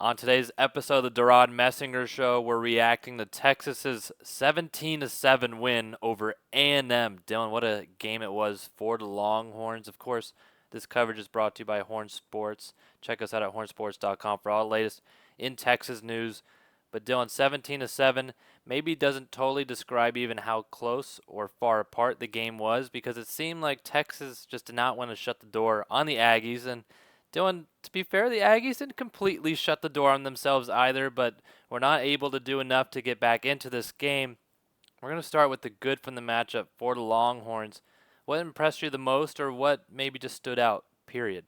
On today's episode of the DeRaud Messinger Show, we're reacting to Texas's 17-7 win over A&M. Dylan, what a game it was for the Longhorns. Of course, this coverage is brought to you by HornSports. Check us out at hornsports.com for all the latest in Texas news. But Dylan, 17-7 maybe doesn't totally describe even how close or far apart the game was, because it seemed like Texas just did not want to shut the door on the Aggies. And Dylan, to be fair, the Aggies didn't completely shut the door on themselves either, but were not able to do enough to get back into this game. We're going to start with the good from the matchup for the Longhorns. What impressed you the most, or what maybe just stood out, period?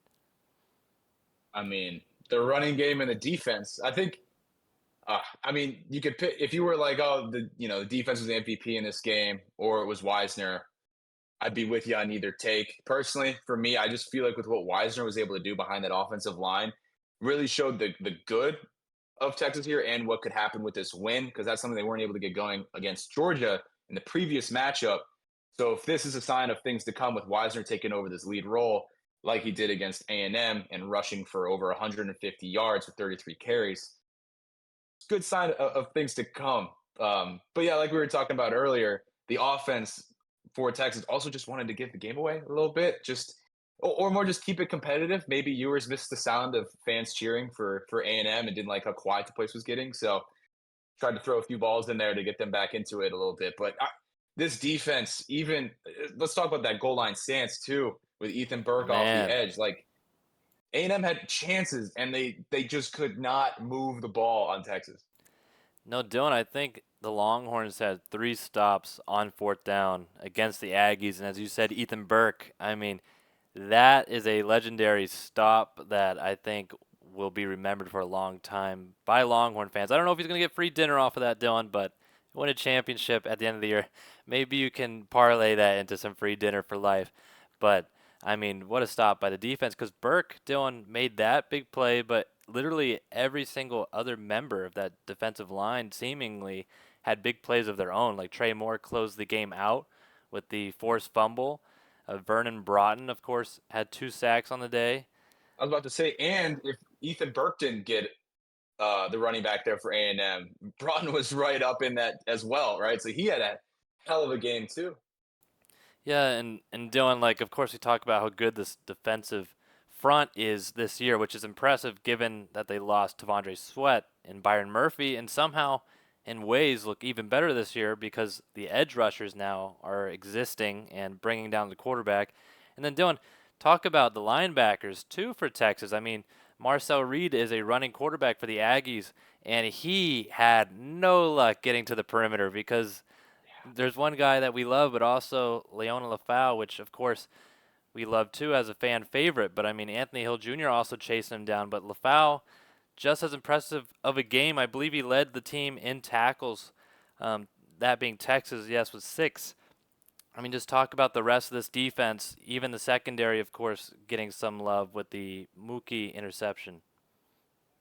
I mean, the running game and the defense. You could pick if you were like, oh, the defense was the MVP in this game, or it was Wisner. I'd be with you on either take. Personally, for me, I just feel like with what Wisner was able to do behind that offensive line, really showed the good of Texas here and what could happen with this win, because that's something they weren't able to get going against Georgia in the previous matchup. So if this is a sign of things to come with Wisner taking over this lead role, like he did against A&M and rushing for over 150 yards with 33 carries, it's a good sign of things to come. But yeah, like we were talking about earlier, the offense for Texas also just wanted to give the game away a little bit, or more just keep it competitive. Maybe Ewers missed the sound of fans cheering for A&M and didn't like how quiet the place was getting, so tried to throw a few balls in there to get them back into it a little bit. But this defense, even let's talk about that goal line stance too, with Ethan Burke off the Man, edge. Like A&M had chances and they just could not move the ball on Texas. no, Dylan, I think the Longhorns had 3 stops on 4th down against the Aggies. And as you said, Ethan Burke, I mean, that is a legendary stop that I think will be remembered for a long time by Longhorn fans. I don't know if he's going to get free dinner off of that, Dylan, but win a championship at the end of the year. Maybe you can parlay that into some free dinner for life. But I mean, what a stop by the defense, because Burke, Dylan, made that big play, but literally every single other member of that defensive line seemingly had big plays of their own. Like Trey Moore closed the game out with the forced fumble. Vernon Broughton, of course, had 2 sacks on the day. I was about to say, and if Ethan Burke didn't get the running back there for A&M, Broughton was right up in that as well, right? So he had a hell of a game too. Yeah, and Dylan, like, of course, we talk about how good this defensive front is this year, which is impressive given that they lost Tavondre Sweat and Byron Murphy, and somehow, in ways, look even better this year because the edge rushers now are existing and bringing down the quarterback. And then, Dylan, talk about the linebackers, too, for Texas. I mean, Marcel Reed is a running quarterback for the Aggies, and he had no luck getting to the perimeter because there's one guy that we love, but also Leona Lafau, which of course we love too as a fan favorite. But I mean, Anthony Hill Jr. also chasing him down. But Lafau, just as impressive of a game. I believe he led the team in tackles. That being Texas, yes, was 6. I mean, just talk about the rest of this defense. Even the secondary, of course, getting some love with the Mookie interception.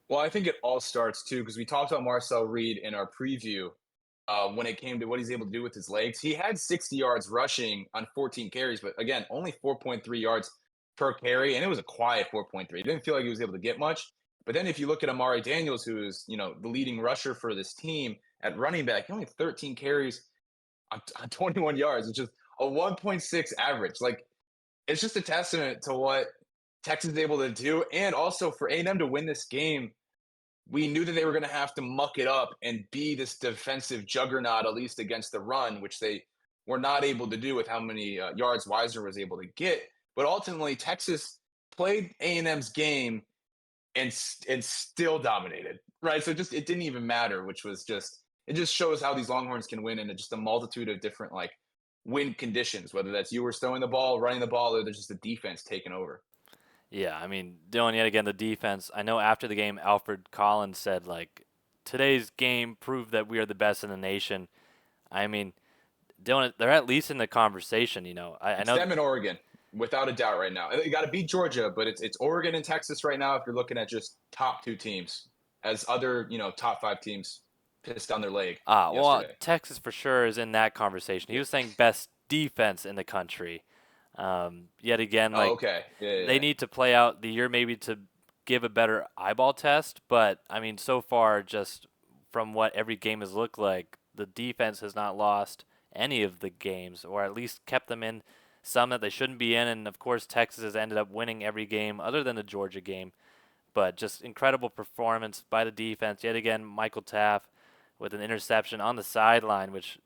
Well, I think it all starts too because we talked about Marcel Reed in our preview when it came to what he's able to do with his legs. He had 60 yards rushing on 14 carries, but again, only 4.3 yards per carry, and it was a quiet 4.3. It didn't feel like he was able to get much. But then if you look at Amari Daniels, who is the leading rusher for this team at running back, he only had 13 carries on 21 yards, which is a 1.6 average. Like it's just a testament to what Texas is able to do, and also for A&M to win this game we knew that they were going to have to muck it up and be this defensive juggernaut, at least against the run, which they were not able to do with how many yards Weiser was able to get. But ultimately, Texas played A&M's game and still dominated, right? So it didn't even matter, which was just it just shows how these Longhorns can win in just a multitude of different like win conditions, whether that's you were throwing the ball, running the ball, or there's just the defense taking over. Yeah, I mean, Dylan, yet again, the defense. I know after the game, Alfred Collins said, like, today's game proved that we are the best in the nation. I mean, Dylan, they're at least in the conversation, you know. I It's know, them in Oregon, without a doubt, right now. You got to beat Georgia, but it's Oregon and Texas right now. If you're looking at just top two teams, as other top five teams pissed down their leg well, yesterday. Texas for sure is in that conversation. He Yeah. was saying best defense in the country. Yet again, Oh, like, okay. Yeah, yeah, they yeah. need to play out the year maybe to give a better eyeball test, but I mean, so far, just from what every game has looked like, the defense has not lost any of the games, or at least kept them in some that they shouldn't be in. And of course, Texas has ended up winning every game other than the Georgia game. But just incredible performance by the defense. Yet again, Michael Taft with an interception on the sideline, which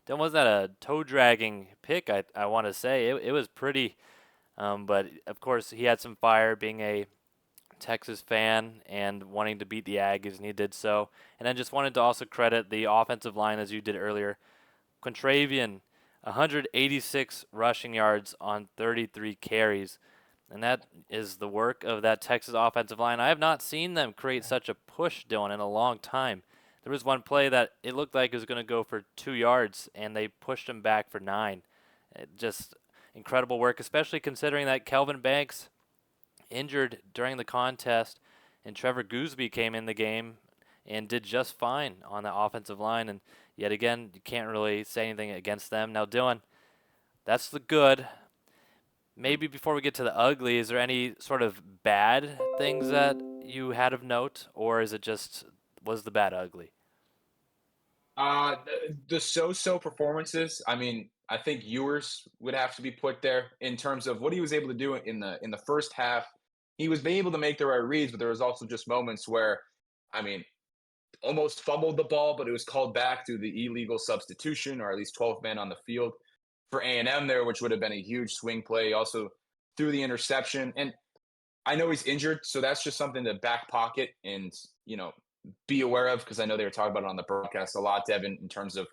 then wasn't that a toe dragging pick, I want to say. It was pretty, but of course, he had some fire being a Texas fan and wanting to beat the Aggies, and he did so. And then just wanted to also credit the offensive line, as you did earlier. Quintravian, 186 rushing yards on 33 carries. And that is the work of that Texas offensive line. I have not seen them create such a push, Dylan, in a long time. There was one play that it looked like it was going to go for 2 yards, and they pushed him back for 9. Just incredible work, especially considering that Kelvin Banks injured during the contest, and Trevor Gooseby came in the game and did just fine on the offensive line. And yet again, you can't really say anything against them. Now, Dylan, that's the good. Maybe before we get to the ugly, is there any sort of bad things that you had of note, or is it just was the bad ugly? The so-so performances. I mean, I think Ewers would have to be put there in terms of what he was able to do in the first half. He was able to make the right reads, but there was also just moments where, I mean, almost fumbled the ball, but it was called back through the illegal substitution, or at least 12 men on the field for A&M there, which would have been a huge swing play. Also threw the interception, and I know he's injured, so that's just something to back pocket and be aware of, because I know they were talking about it on the broadcast a lot, Devon, in terms of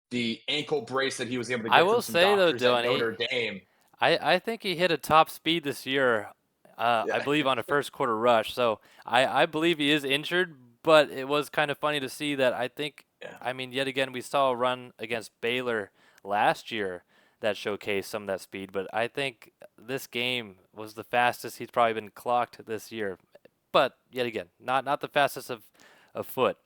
the ankle brace that he was able to I get will from some say though, doctors at Dylan, Notre Dame. I think he hit a top speed this year. I Yeah, believe on a first quarter rush. So I believe he is injured, but it was kind of funny to see that. yeah. I mean, yet again, we saw a run against Baylor last year that showcased some of that speed. But I think this game was the fastest he's probably been clocked this year. But yet again, not the fastest of foot.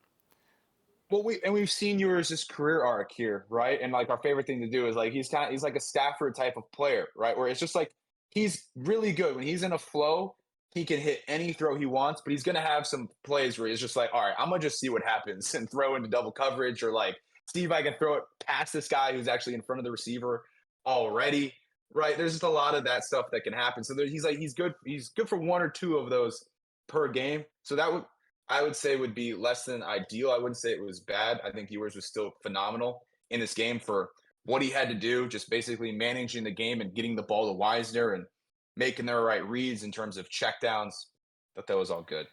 Well, we've seen yours career arc here, right? And like our favorite thing to do is like he's like a Stafford type of player, right? Where it's just like he's really good when he's in a flow. He can hit any throw he wants, but he's gonna have some plays where he's just like, all right, I'm gonna just see what happens and throw into double coverage, or like see if I can throw it past this guy who's actually in front of the receiver already, right? There's just a lot of that stuff that can happen. So he's good. He's good for one or two of those per game. So that would I would say would be less than ideal. I wouldn't say it was bad. I think Ewers was still phenomenal in this game for what he had to do, just basically managing the game and getting the ball to Wisner and making the right reads in terms of checkdowns. Thought that was all good.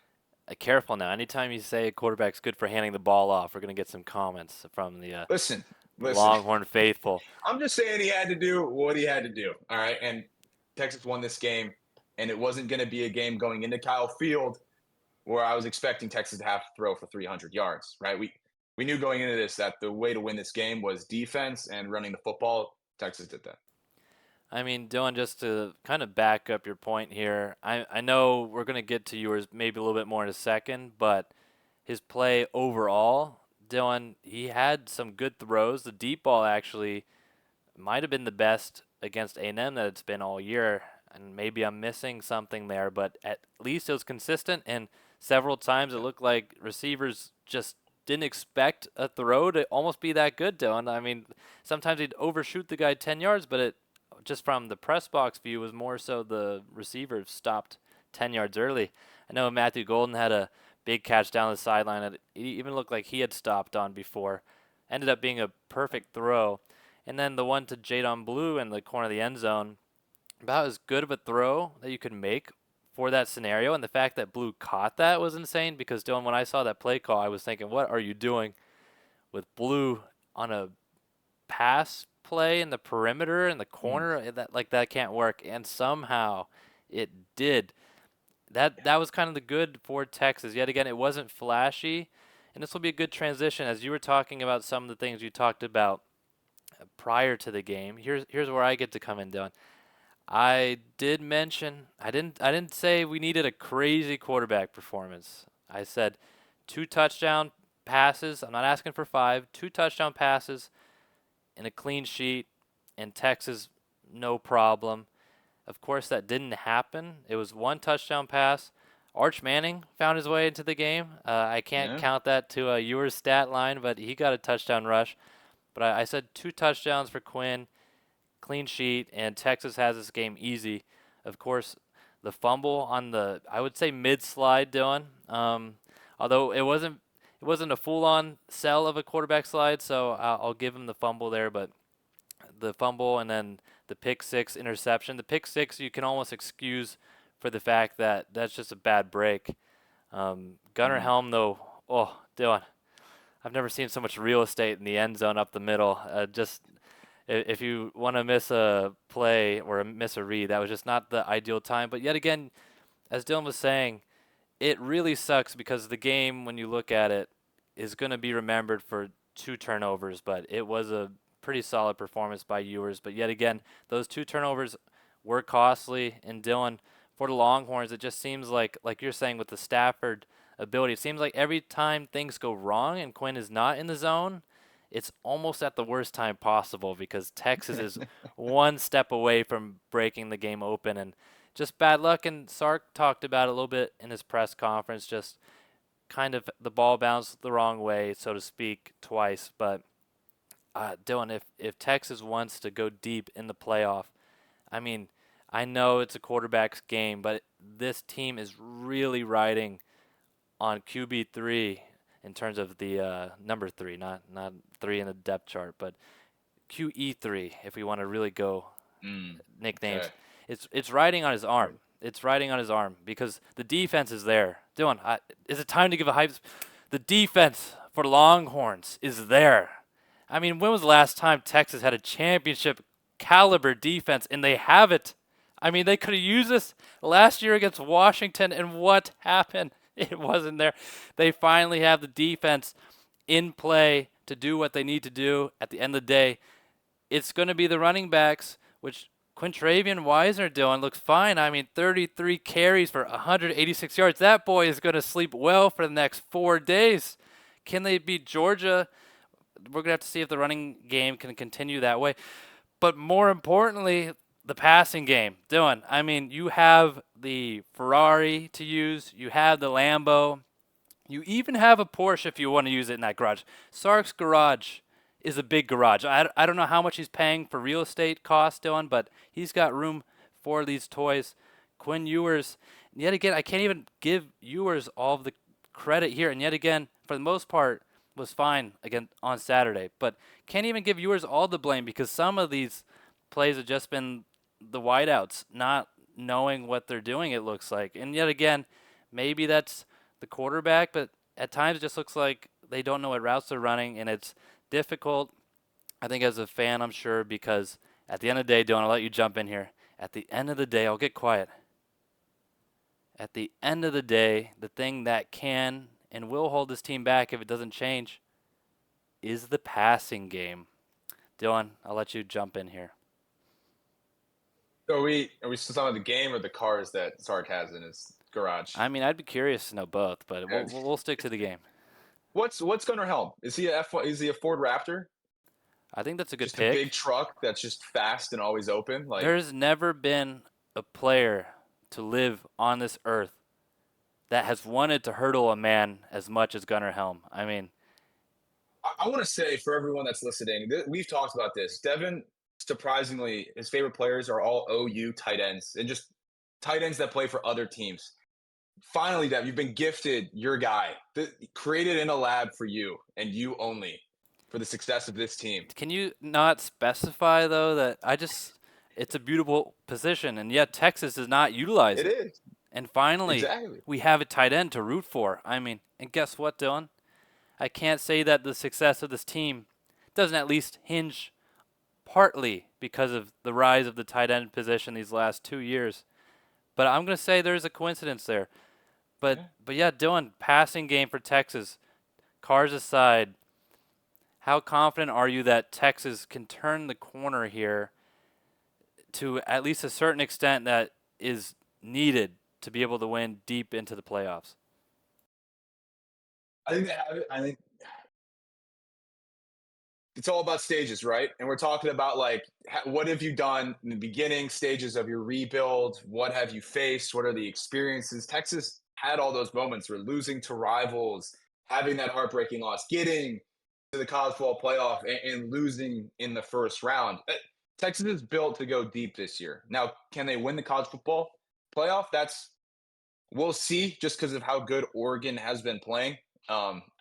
Careful now. Anytime you say a quarterback's good for handing the ball off, we're gonna get some comments from Listen, the listen. Longhorn faithful. I'm just saying he had to do what he had to do. All right. And Texas won this game, and it wasn't going to be a game going into Kyle Field where I was expecting Texas to have to throw for 300 yards, right? We knew going into this that the way to win this game was defense and running the football. Texas did that. I mean, Dylan, just to kind of back up your point here, I know we're going to get to yours maybe a little bit more in a second, but his play overall, Dylan, he had some good throws. The deep ball actually might have been the best against A&M that it's been all year, and maybe I'm missing something there, but at least it was consistent, and several times it looked like receivers just didn't expect a throw to almost be that good, Dylan. I mean, sometimes he'd overshoot the guy 10 yards, but it just from the press box view was more so the receiver stopped 10 yards early. I know Matthew Golden had a big catch down the sideline that it even looked like he had stopped on before. Ended up being a perfect throw. And then the one to Jadon Blue in the corner of the end zone, about as good of a throw that you could make for that scenario. And the fact that Blue caught that was insane, because Dylan, when I saw that play call, I was thinking, what are you doing with Blue on a pass play in the perimeter in the Mm. corner? That can't work, and somehow it did. That was kind of the good for Texas. Yet again, it wasn't flashy, and this will be a good transition as you were talking about some of the things you talked about prior to the game. Here's where I get to come in, Dylan. I did mention I didn't say we needed a crazy quarterback performance. I said 2 touchdown passes. I'm not asking for 5. 2 touchdown passes and a clean sheet, and Texas no problem. Of course, that didn't happen. It was 1 touchdown pass, Arch Manning found his way into the game. I can't Yeah. count that to Ewers' stat line, but he got a touchdown rush. But I said 2 touchdowns for Quinn, clean sheet, and Texas has this game easy. Of course, the fumble on the I would say mid slide, Dylan. Although it wasn't a full on sell of a quarterback slide, so I'll give him the fumble there. But the fumble and then the pick six interception. The pick six you can almost excuse for the fact that that's just a bad break. Gunnar Mhm. Helm though, oh Dylan, I've never seen so much real estate in the end zone up the middle. Just if you want to miss a play or miss a read, that was just not the ideal time. But yet again, as Dylan was saying, it really sucks because the game, when you look at it, is going to be remembered for 2 turnovers. But it was a pretty solid performance by Ewers. But yet again, those 2 turnovers were costly. And Dylan, for the Longhorns, it just seems like you're saying with the Stafford ability, it seems like every time things go wrong and Quinn is not in the zone, it's almost at the worst time possible because Texas is one step away from breaking the game open. And just bad luck. And Sark talked about it a little bit in his press conference. Just kind of the ball bounced the wrong way, so to speak, twice. But Dylan, if Texas wants to go deep in the playoff, I mean, I know it's a quarterback's game, but this team is really riding on QB3 in terms of the number three, not three in the depth chart, but QE3 if we want to really go Mm. nicknames. Okay. It's riding on his arm. Right. It's riding on his arm because the defense is there. Dylan, is it time to give a hype? The defense for Longhorns is there. I mean, when was the last time Texas had a championship caliber defense and they have it? I mean, they could have used this last year against Washington, and what happened? It wasn't there. They finally have the defense in play to do what they need to do. At the end of the day, it's going to be the running backs, which Quintravian Wisener doing looks fine. I mean, 33 carries for 186 yards. That boy is going to sleep well for the next 4 days. Can they beat Georgia? We're going to have to see if the running game can continue that way. But more importantly, the passing game. Dylan, I mean, you have the Ferrari to use, you have the Lambo, you even have a Porsche if you want to use it in that garage. Sark's garage is a big garage. I don't know how much he's paying for real estate costs, Dylan, but he's got room for these toys. Quinn Ewers, yet again, I can't even give Ewers all of the credit here. And yet again, for the most part, was fine again on Saturday. But can't even give Ewers all the blame because some of these plays have just been the wideouts not knowing what they're doing, it looks like. And yet again, maybe that's the quarterback, but at times it just looks like they don't know what routes they're running, and it's difficult, I think, as a fan, I'm sure, because at the end of the day, Dylan, I'll let you jump in here. At the end of the day, I'll get quiet. At the end of the day, the thing that can and will hold this team back if it doesn't change is the passing game. Dylan, I'll let you jump in here. So are we still talking about the game or the cars that Sark has in his garage? I mean, I'd be curious to know both, but Yeah. we'll stick to the game. What's Gunnar Helm? Is he a F1? Is he a Ford Raptor? I think that's a good Just a big pick. truck that's just fast and always open. Like There's never been a player to live on this earth that has wanted to hurdle a man as much as Gunnar Helm. I mean, I want to say for everyone that's listening, we've talked about this. Devon, surprisingly, his favorite players are all OU tight ends and just tight ends that play for other teams. Finally, Dev, you've been gifted your guy, created in a lab for you and you only for the success of this team. can you not specify though that it's a beautiful position and yet Texas does not utilize It it. is And finally, exactly. we have a tight end to root for. I mean, and guess what, Dylan? I can't say that the success of this team doesn't at least hinge partly because of the rise of the tight end position these last 2 years. But I'm going to say there's a coincidence there. But Yeah. but yeah, Dylan, passing game for Texas. Cars aside, how confident are you that Texas can turn the corner here to at least a certain extent that is needed to be able to win deep into the playoffs? I think they have it. I think it's all about stages, right? And we're talking about like what have you done in the beginning stages of your rebuild? What have you faced? What are the experiences? Texas had all those moments where losing to rivals, having that heartbreaking loss, getting to the college football playoff and losing in the first round. Texas is built to go deep this year. Now, can they win the college football playoff? That's we'll see just because of how good Oregon has been playing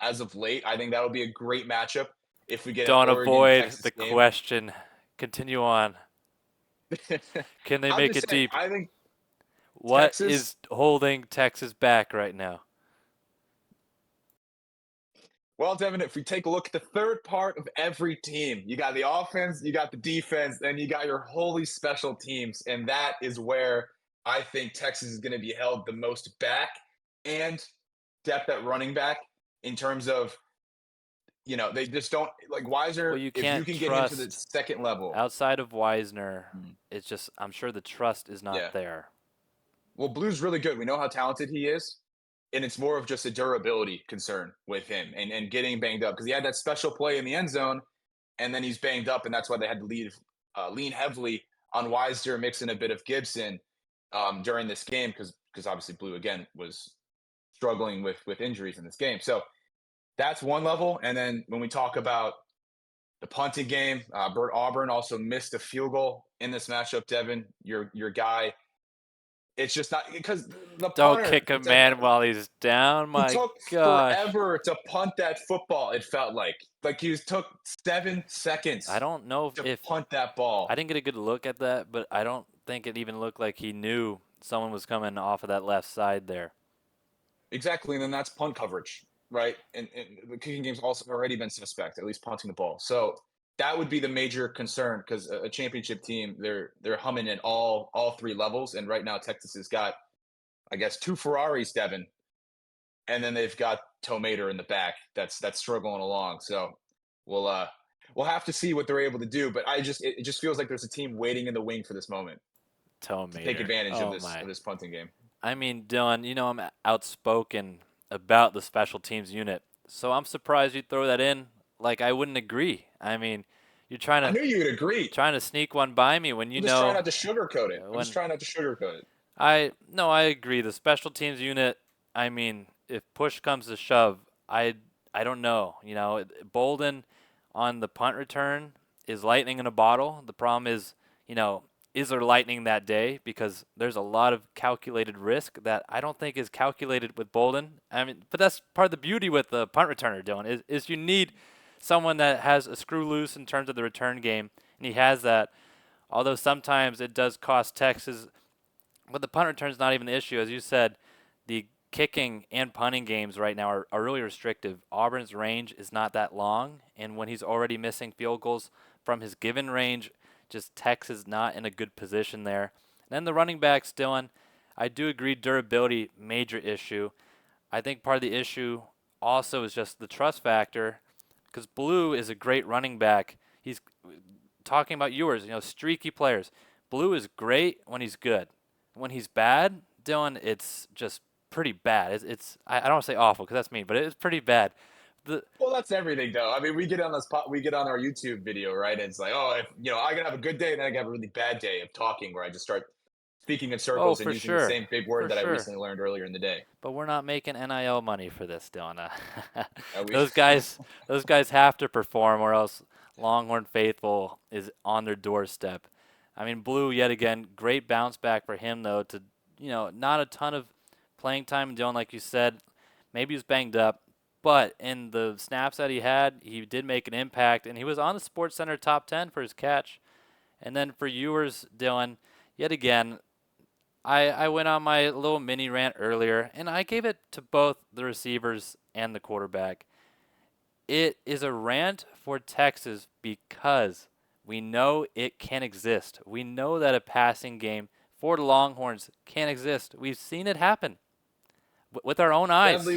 as of late. I think that'll be a great matchup if we get an Don't Oregon avoid Texas the game. question. Continue on. Can they I'm make just it saying, deep? I think What Texas. is holding Texas back right now? Well, Devin, if we take a look at the third part of every team, you got the offense, you got the defense, then you got your holy special teams. And that is where I think Texas is going to be held the most back and depth at running back in terms of, they just don't like Well, Weiser. you If you can't can get him to the trust second level, outside of Wisner. mm, It's just I'm sure the trust is not yeah. there. Well, Blue's really good. We know how talented he is. And it's more of just a durability concern with him and getting banged up because he had that special play in the end zone and then he's banged up, and that's why they had to lean heavily on Weiser, mixing a bit of Gibson during this game because obviously Blue again was struggling with injuries in this game. So that's one level. And then when we talk about the punting game, Bert Auburn also missed a field goal in this matchup. Devin, your guy, it's just not because the Don't punter, kick a man while he's down. he My took gosh. forever to punt that football. It felt like he took 7 I seconds don't know to if punt that I ball. didn't get a good look at that, but I don't think it even looked like he knew someone was coming off of that left side there. Exactly, and then that's punt coverage, right? And the kicking game's also already been suspect, at least punting the ball. So that would be the major concern because a championship team, they're humming at all three levels, and right now Texas has got, I guess, two Ferraris, Devin, and then they've got Tomater in the back that's struggling along. So we'll uh we'll have to see what they're able to do. But it just feels like there's a team waiting in the wing for this moment to take Tomater. advantage of Oh this my. of this punting game. I mean, Dylan, I'm outspoken about the special teams unit, so I'm surprised you throw that in. Like I wouldn't agree. I mean, you're trying I to knew you would agree. trying to sneak one by me when you I'm just trying know not to sugarcoat it. I'm just when trying not to sugarcoat it. I no, I agree. The special teams unit. I mean, if push comes to shove, I don't know. Bolden on the punt return is lightning in a bottle. The problem is, is there lightning that day? Because there's a lot of calculated risk that I don't think is calculated with Bolden. I mean, but that's part of the beauty with the punt returner, Dylan, is you need someone that has a screw loose in terms of the return game, and he has that. Although sometimes it does cost Texas, but the punt return is not even the issue. As you said, the kicking and punting games right now are really restrictive. Auburn's range is not that long, and when he's already missing field goals from his given range, just Texas not in a good position there. And then the running backs, Dylan, I do agree durability, major issue. I think part of the issue also is just the trust factor because Blue is a great running back. He's talking about Ewers, streaky players. Blue is great when he's good. When he's bad, Dylan, it's just pretty bad. I don't want to say awful because that's mean, but it's pretty bad. The Well, that's everything, though. I mean, we get on our YouTube video, right? And it's like, oh, if I can have a good day, and then I can have a really bad day of talking, where I just start speaking in oh, circles and for using the sure, same big for word that I sure. recently learned earlier in the day. But we're not making NIL money for this, Dylan. We Those guys, those guys have to perform, or else Longhorn faithful is on their doorstep. I mean, Blue yet again, great bounce back for him though. Not a ton of playing time. Dylan, like you said, maybe he was banged up, but in the snaps that he had, he did make an impact, and he was on the Sports Center top 10 for his catch. And then for Ewers, Dylan, yet again, I went on my little mini rant earlier, and I gave it to both the receivers and the quarterback. It is a rant for Texas because we know it can exist. We know that a passing game for the Longhorns can exist. We've seen it happen with our own eyes.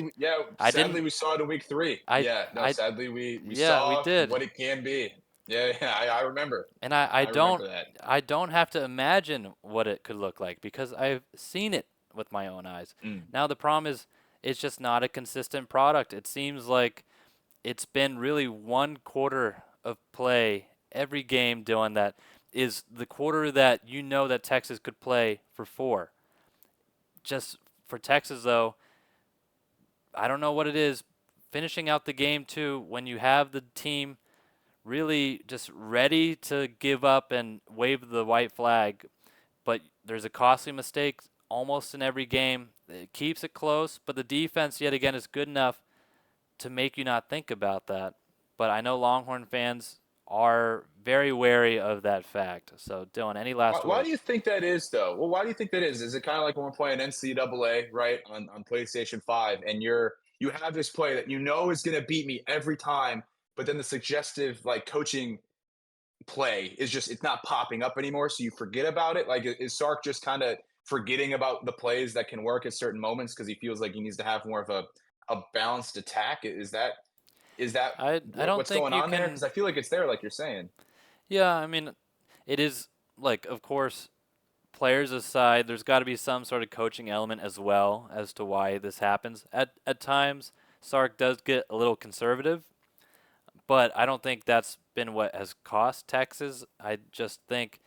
I sadly didn't. we saw it in week 3. I. Yeah, no, I. sadly we Yeah, we saw did. what it can be. Yeah, I remember. And I I don't remember that. I don't have to imagine what it could look like because I've seen it with my own eyes. Mm. Now the problem is it's just not a consistent product. It seems like it's been really one quarter of play every game doing that is the quarter that that Texas could play for 4. Just for Texas though, I don't know what it is. Finishing out the game too, when you have the team really just ready to give up and wave the white flag, but there's a costly mistake almost in every game. It keeps it close, but the defense yet again is good enough to make you not think about that. But I know Longhorn fans are very wary of that fact. So, Dylan, any last Why do you words? think that is, though? Well, why do you think that is? Is it kind of like when we're playing NCAA, right, on PlayStation 5, and you have this play that you know is going to beat me every time, but then the suggestive like coaching play is just it's not popping up anymore, so you forget about it. Like, is Sark just kind of forgetting about the plays that can work at certain moments because he feels like he needs to have more of a balanced attack? Is that I don't what's think going you on there? Because can. I feel like it's there, like you're saying. Yeah, I mean, it is like, of course, players aside, there's got to be some sort of coaching element as well as to why this happens. At times, Sark does get a little conservative, but I don't think that's been what has cost Texas. I just think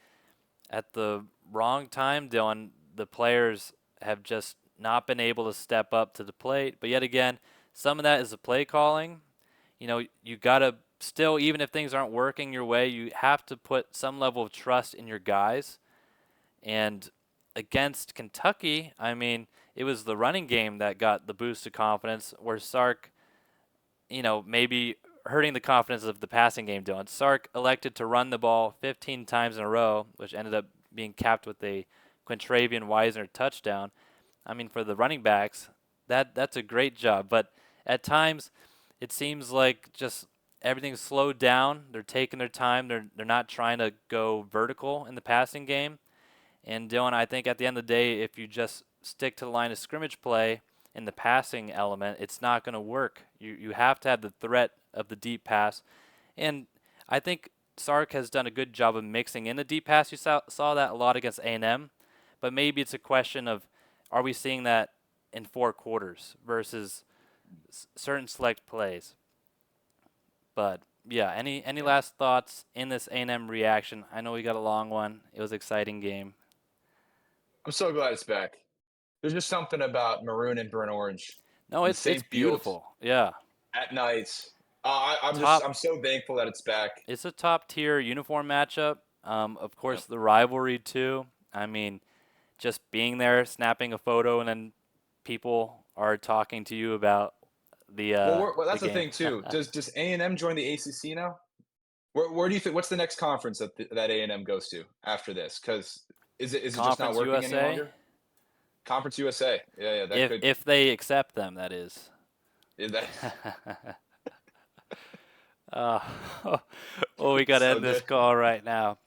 at the wrong time, Dylan, the players have just not been able to step up to the plate. But yet again, some of that is the play calling. You got to still, even if things aren't working your way, you have to put some level of trust in your guys. And against Kentucky, I mean, it was the running game that got the boost of confidence, where Sark, maybe hurting the confidence of the passing game, Dylan. Sark elected to run the ball 15 times in a row, which ended up being capped with a Quintravian Wisener touchdown. I mean, for the running backs, that's a great job. But at times, it seems like just everything's slowed down. They're taking their time. They're not trying to go vertical in the passing game. And Dylan, I think at the end of the day, if you just stick to the line of scrimmage play in the passing element, it's not going to work. You have to have the threat of the deep pass. And I think Sark has done a good job of mixing in the deep pass. You saw that a lot against A&M, but maybe it's a question of, are we seeing that in four quarters versus certain select plays? But yeah, any Yeah. last thoughts in this A&M reaction? I know we got a long one. It was an exciting game. I'm so glad it's back. There's just something about maroon and burnt orange No, in the it's same field beautiful. Yeah. at night. Top I'm so thankful that it's back. It's a top tier uniform matchup. Of Yep. course the rivalry too. I mean, just being there, snapping a photo, and then people are talking to you about Well, the that's the game. thing too. Does A&M join the ACC now? Where do you think? What's the next conference that A&M goes to after this? Because is it just not Conference working any USA, longer? Conference USA. Yeah, yeah, that if could. if they accept them, that is. Yeah, that uh, well, we got to so end this good. call right now.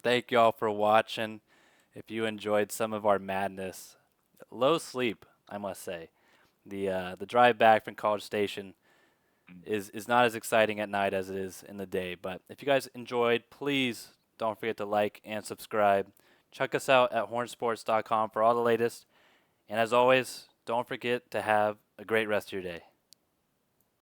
Thank y'all for watching. If you enjoyed some of our madness, low sleep, I must say. The drive back from College Station is not as exciting at night as it is in the day. But if you guys enjoyed, please don't forget to like and subscribe. Check us out at hornsports.com for all the latest. And as always, don't forget to have a great rest of your day.